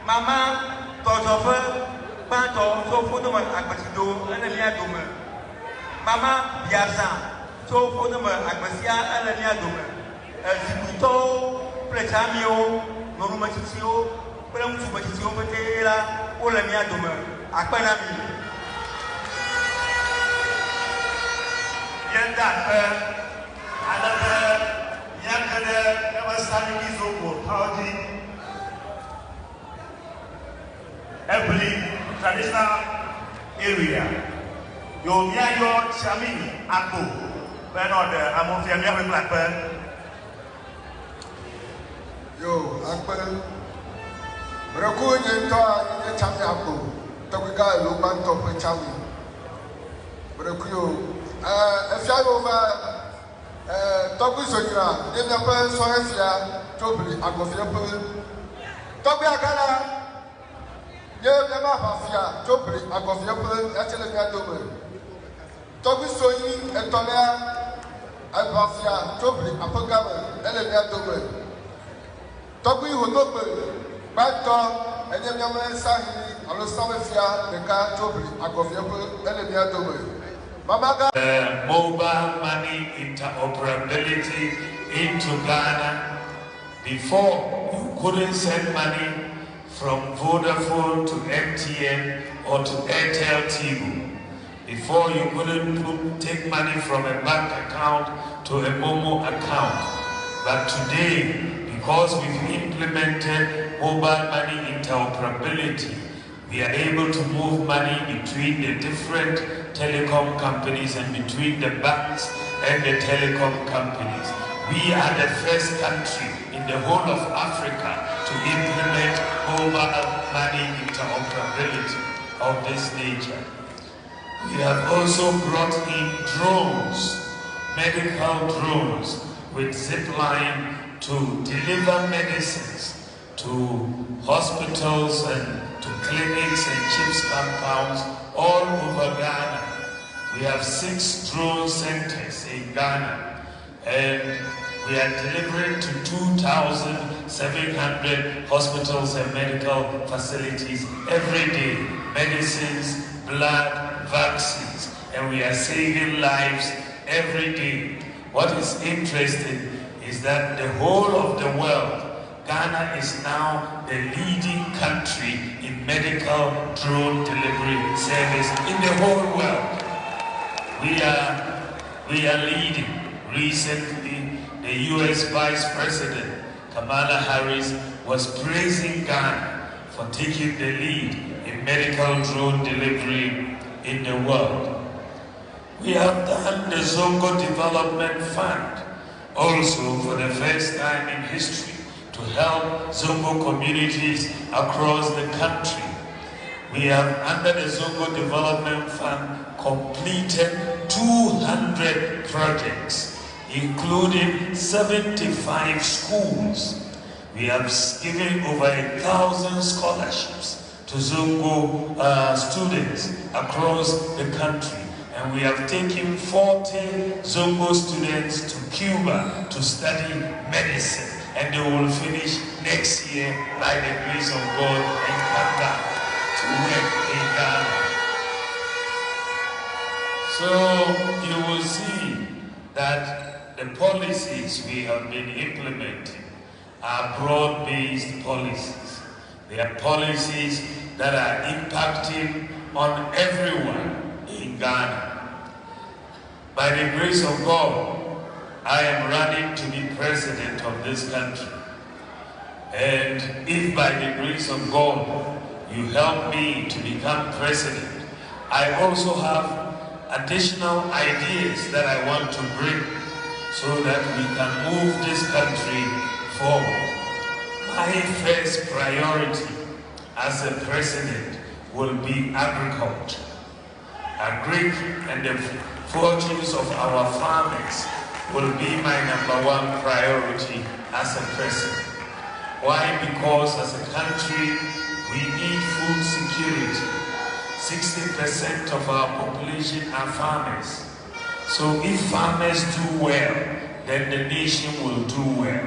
Mama, Totofer, Panto, so Fotoman Akbasido, and Ania Dome. Mama, Biasa, so Fotoman Akbasia, and Ania Dome. Zibuto, Pretamio, Norumatio, Pramutumatio, Matera, Olania Dome, Akbanami. Yanda, another Yakada, never standing his own party. Every traditional area. You hear your Chami Abu, when on the Amofia Blackburn. Yo, Akbar. Rakun and Toa in the Chami Abu, Toga, Luban Top and Chami. Braku, if I over Togusonia, then the person Sohefia, Tobli, Agofia, Tobiakana. Ye never have Topri, Agofia, Achelia Dover. Toby Soyi, and Tolia, Agofia, Topri, Apogama, Elia Dover. Toby Honope, Baton, and Yaman Sahi, Alosavia, the car, Topri, Agofia, Elia Dover. Mama, mobile money interoperability into Ghana. Before, you couldn't send money from Vodafone to MTN or to Airtel TV. Before, you couldn't take money from a bank account to a Momo account. But today, because we've implemented mobile money interoperability, we are able to move money between the different telecom companies and between the banks and the telecom companies. We are the first country in the whole of Africa to implement mobile money interoperability of this nature. We have also brought in drones, medical drones with zipline to deliver medicines to hospitals and to clinics and CHIPS compounds all over Ghana. We have 6 drone centers in Ghana, and we are delivering to 2,700 hospitals and medical facilities every day, medicines, blood, vaccines, and we are saving lives every day. What is interesting is that the whole of the world, Ghana is now the leading country in medical drone delivery service in the whole world. We are leading. Recently, the US Vice President Kamala Harris was praising Ghana for taking the lead in medical drone delivery in the world. We have done the Zongo Development Fund also for the first time in history to help Zongo communities across the country. We have, under the Zongo Development Fund, completed 200 projects, including 75 schools. We have given over 1,000 scholarships to Zongo students across the country. And we have taken 40 Zongo students to Cuba to study medicine. And they will finish next year by the grace of God and come back to work in Ghana. So you will see that the policies we have been implementing are broad-based policies. They are policies that are impacting on everyone in Ghana. By the grace of God, I am running to be president of this country. And if by the grace of God you help me to become president, I also have additional ideas that I want to bring so that we can move this country forward. My first priority as a president will be agriculture. Agric and the fortunes of our farmers will be my #1 priority as a president. Why? Because as a country, we need food security. 60% of our population are farmers. So if farmers do well, then the nation will do well.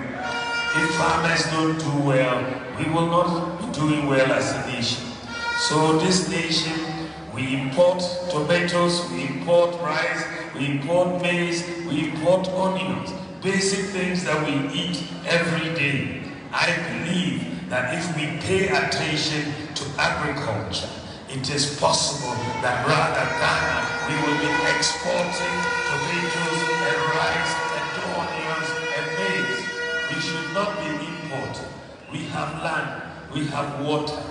If farmers don't do well, we will not be doing well as a nation. So this nation, we import tomatoes, we import rice, we import maize, we import onions, basic things that we eat every day. I believe that if we pay attention to agriculture, it is possible that rather Ghana, we will be exporting tomatoes and rice and onions and maize. We should not be importing. We have land, we have water.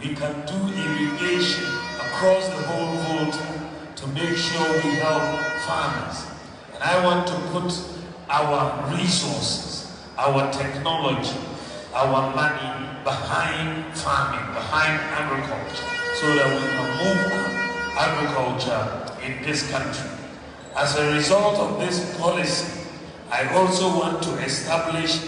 We can do irrigation across the whole world to make sure we help farmers. And I want to put our resources, our technology, our money behind farming, behind agriculture, so that we can move on agriculture in this country. As a result of this policy, I also want to establish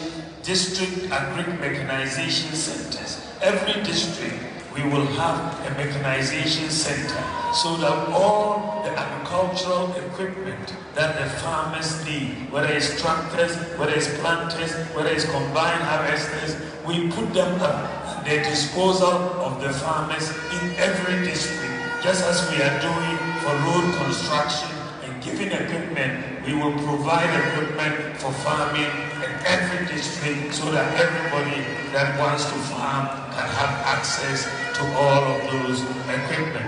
district agri mechanization centers. Every district, we will have a mechanization center so that all the agricultural equipment that the farmers need, whether it's tractors, whether it's planters, whether it's combined harvesters, we put them at the disposal of the farmers in every district, just as we are doing for road construction and giving equipment. We will provide equipment for farming in every district so that everybody that wants to farm can have access to all of those equipment.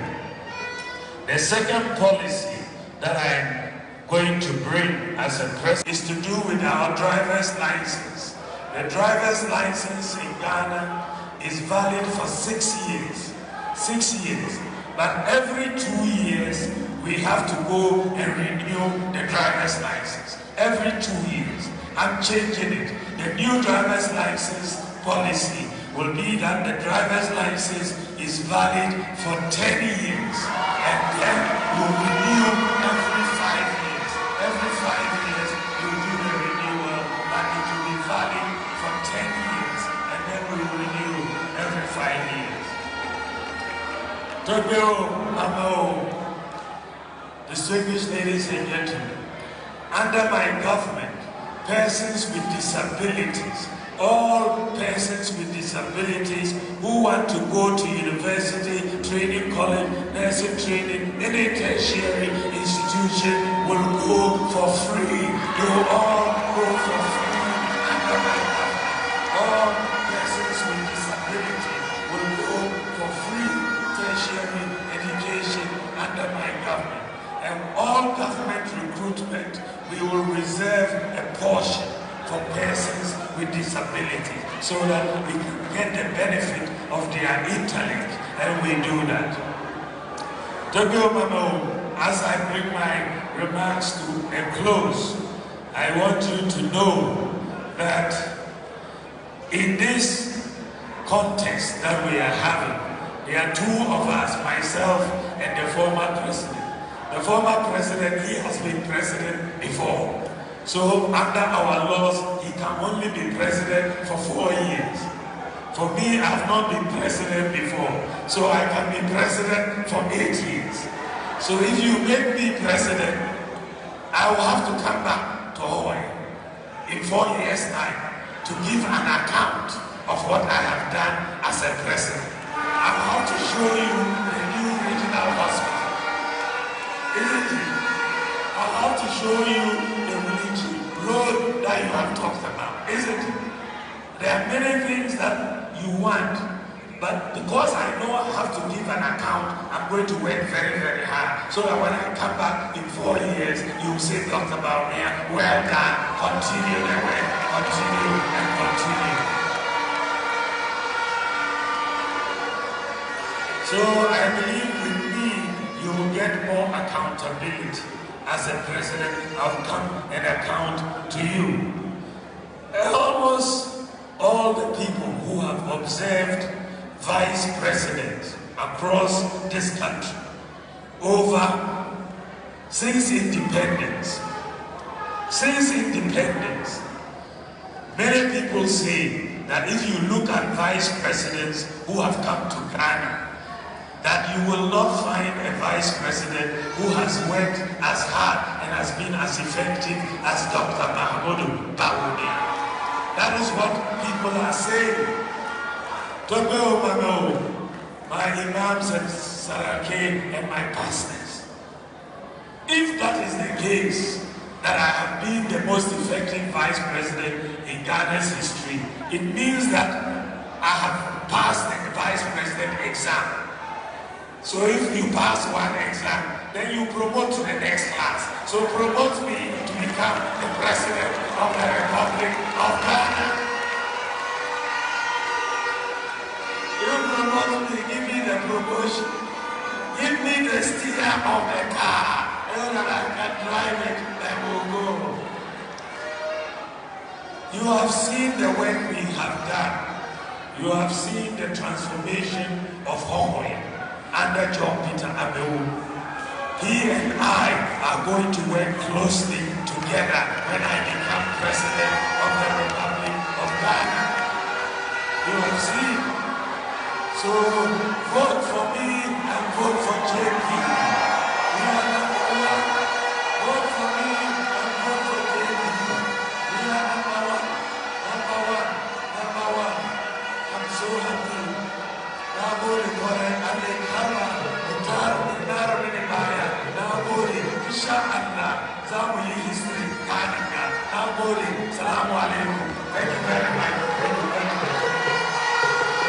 The second policy that I'm going to bring as a president is to do with our driver's license. The driver's license in Ghana is valid for 6 years. 6 years. But every 2 years, we have to go and renew the driver's license. Every 2 years. I'm changing it. The new driver's license policy will be that the driver's license is valid for 10 years. And then we'll renew every 5 years. Every 5 years, we'll do the renewal, but it will be valid for 10 years. And then we'll renew every 5 years. Tokyo, Amo, distinguished ladies and gentlemen, under my government, persons with disabilities, all persons with disabilities who want to go to university, training college, nursing training, any tertiary institution will go for free. They will all go for free under my government. All persons with disability will go for free tertiary education under my government. And all government recruitment, we will reserve a portion for persons with disabilities so that we can get the benefit of their intellect, and we do that. Tokyo Mamo, as I bring my remarks to a close, I want you to know that in this context that we are having, there are two of us, myself and the former president. The former president, he has been president before. So under our laws, he can only be president for 4 years. For me, I have not been president before, so I can be president for 8 years. So if you make me president, I will have to come back to Hohoe in 4 years' time to give an account of what I have done as a president. I will have to show you the new regional hospital. Isn't it? I'll have to show you the road that you have talked about, isn't it? There are many things that you want, but because I know I have to give an account, I'm going to work very, very hard, so that when I come back in 4 years, you will say, Dr. Bawumia, well done, continue the work, continue and continue. So I believe with me, you will get more accountability. As a president, I'll come and account to you. Almost all the people who have observed vice presidents across this country since independence, many people say that if you look at vice presidents who have come to Ghana, that you will not find a vice president who has worked as hard and has been as effective as Dr. Bawumia. That is what people are saying. My imams and Sarake and my pastors. If that is the case, that I have been the most effective vice president in Ghana's history, it means that I have passed the vice president exam. So if you pass one exam, then you promote to the next class. So promote me to become the president of the Republic of Ghana. You promote me, give me the promotion. Give me the steer of the car. So that I can drive it, then we'll go. You have seen the work we have done. You have seen the transformation of Hohoe under John Peter Abewu. He and I are going to work closely together when I become president of the Republic of Ghana. You have seen. So vote for me and vote for JP. We are number one. Vote for me and vote for JP. We are number one. Number one. Number one. I'm so happy. Now vote for it and they come out. Now vote. Inshallah. Zamu history. Now vote. Salamu alaikum. Thank you very much.